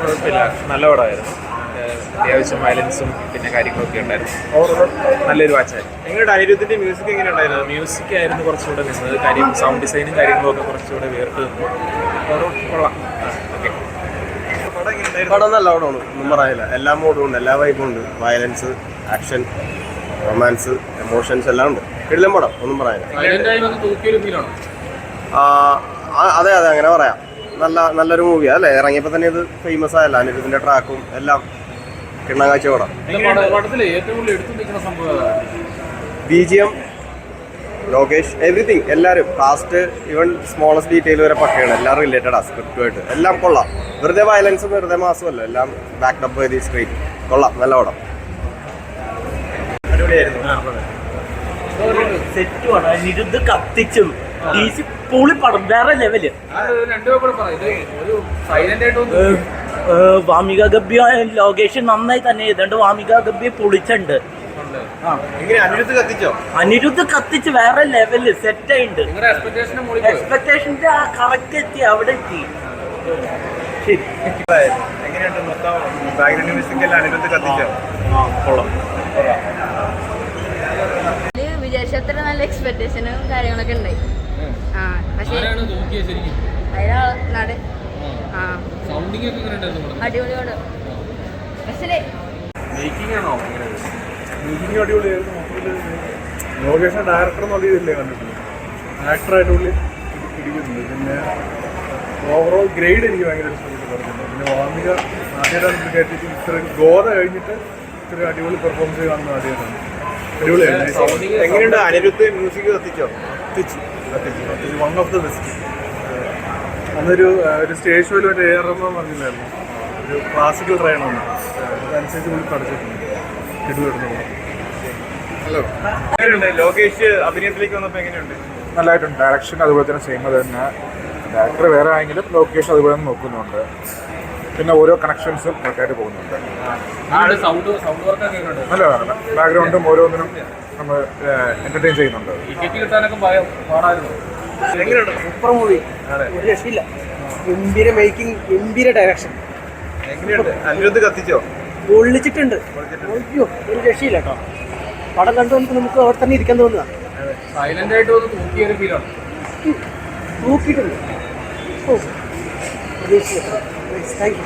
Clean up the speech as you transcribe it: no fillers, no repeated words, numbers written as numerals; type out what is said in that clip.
കുഴപ്പമില്ല, നല്ല പടമായിരുന്നു. അത്യാവശ്യം വയലൻസും പിന്നെ കാര്യങ്ങളൊക്കെ ഉണ്ടായിരുന്നു. ഓവറോൾ നല്ലൊരു വാച്ചായിരുന്നു. എങ്ങനെയുണ്ട് അനിരുദ്ധിന്റെ മ്യൂസിക് എങ്ങനെയുണ്ടായിരുന്നു? മ്യൂസിക് ആയിരുന്നു കുറച്ചുകൂടെ നിന്നത്. കാര്യം സൗണ്ട് ഡിസൈനും കാര്യങ്ങളും ഒക്കെ കുറച്ചുകൂടെ വേറിട്ട് നിന്നു. ഓവറോൾ കൊള്ളാം. ഓക്കെ. പടം നല്ല പടമാണ്, ഒന്നും പറയാനില്ല. എല്ലാ മോഡും ഉണ്ട്, എല്ലാ വൈബും ഉണ്ട്. വയലൻസ്, ആക്ഷൻ, റൊമാൻസ്, എമോഷൻസ് എല്ലാം ഉണ്ട്. കിടിലൻ പടം, ഒന്നും പറയാനില്ല. അതെ അതെ, അങ്ങനെ പറയാം. നല്ലൊരു മൂവിയാണ് അല്ലേ. ഇറങ്ങിയപ്പോൾ തന്നെ ഇത് ഫേമസ് ആയല്ലോ, അനിരുദ്ധിന്റെ ട്രാക്കും എല്ലാം കിണ്ണകാഴ്ച പടം. BGM, ലോകേഷ്, എവറിത്തിങ്, എല്ലാവരും കാസ്റ്റ്, ഈവൻ സ്മോളസ്റ്റ് ഡീറ്റെയിൽ വരെ പക്കയാണ്. എല്ലാം റിലേറ്റഡാ സ്ക്രിപ്റ്റുമായിട്ട്. എല്ലാം കൊള്ളാം. വെറുതെ വയലൻസും വെറുതെ മാസും അല്ല, എല്ലാം ബാക്കപ്പ് ചെയ്ത് സ്ക്രീൻ കൊള്ളാം. നല്ല പടം, അടിപൊളിയായിരുന്നു. സെറ്റുമാണ്. അനിരുദ്ധ് കത്തിച്ചു. പൊളി പടം, വേറെ ലെവല്. വാമിക ഗബ്ബി ലോകേഷ് നന്നായി തന്നെ ചെയ്തിട്ടുണ്ട്. വാമിക ഗബ്ബി പൊളിച്ചുണ്ട്. അനിരുദ്ധ് കത്തിച്ച് വേറെ ലെവല് സെറ്റ് ആയിട്ടുണ്ട്. എക്സ്പെക്ടേഷന്റെ ആ കറക്റ്റ് എത്തി, അവിടെ എത്തി. ശരി, വിദേശത്തിന് നല്ല എക്സ്പെക്ടേഷനും കാര്യങ്ങളൊക്കെ ഉണ്ടായി. പക്ഷേ അടിപൊളിയോട് മേക്കിംഗ് അടിപൊളിയായിരുന്നു. ലോകേഷിന്റെ ഡയറക്ടർ എന്നുള്ള ഇതില്ലേ കണ്ടിട്ടുള്ളൂ. ആക്ടറായിട്ട് പുള്ളി പിടിക്കുന്നുണ്ട്. പിന്നെ ഓവറോൾ ഗ്രേഡ് എനിക്ക് ഭയങ്കര ഇഷ്ടപ്പെട്ട് പറഞ്ഞിട്ടുണ്ട്. പിന്നെ വാമിക ആദ്യമായിട്ടാണ് കേട്ടിട്ട് ഇത്ര ഗോത കഴിഞ്ഞിട്ട് ഇത്ര അടിപൊളി പെർഫോമൻസ് കാണുന്ന ആദ്യമായിട്ടാണ്. അടിപൊളിയായിരുന്നു. എങ്ങനെയുണ്ട് അനിരുദ്ധ് മ്യൂസിക് കത്തിച്ചു? One of the best. അന്നൊരു സ്റ്റേജ് ഷോയിൽ മറ്റേ AR റഹ്മാൻ പറഞ്ഞില്ലായിരുന്നു, ഒരു ക്ലാസിക്കൽ ട്രെയിനാണ്. അതനുസരിച്ച് പുള്ളി പഠിച്ചിട്ടുണ്ട്. ഹലോ, എങ്ങനെയുണ്ട് ലോകേഷ് അഭിനയത്തിലേക്ക് വന്നപ്പോൾ? എങ്ങനെയുണ്ട്? നല്ലതായിട്ടുണ്ട്. ഡയറക്ഷൻ അതുപോലെ തന്നെ സെയിം തന്നെ. ഡയറക്ടർ വേറെ ആയെങ്കിലും ലൊക്കേഷൻ അതുപോലെ തന്നെ നോക്കുന്നുണ്ട്. പിന്നെ ഓരോ കണക്ഷൻസും കറക്റ്റായിട്ട് പോകുന്നുണ്ട്. നല്ല ബാക്ക്ഗ്രൗണ്ടും ഓരോന്നിനും നമ്മൾ എന്റർടൈൻ ചെയ്യുന്നുണ്ട്. സൂപ്പർ മൂവി, ഒരു രക്ഷയില്ല. ഗംഭീര മേക്കിംഗ്, ഗംഭീര ഡയറക്ഷൻ. എങ്ങനെയുണ്ട് അനിരുദ്ധ് കത്തിച്ചോ? പൊള്ളിച്ചിട്ടുണ്ട്. അയ്യോ, ഒരു രക്ഷയില്ല കേട്ടോ. പടം കണ്ടുകൊണ്ട് നമുക്ക് അവിടെ തന്നെ ഇരിക്കാൻ തോന്നുക. തൂക്കിയിട്ടുണ്ട്. ഓ, താങ്ക് യു.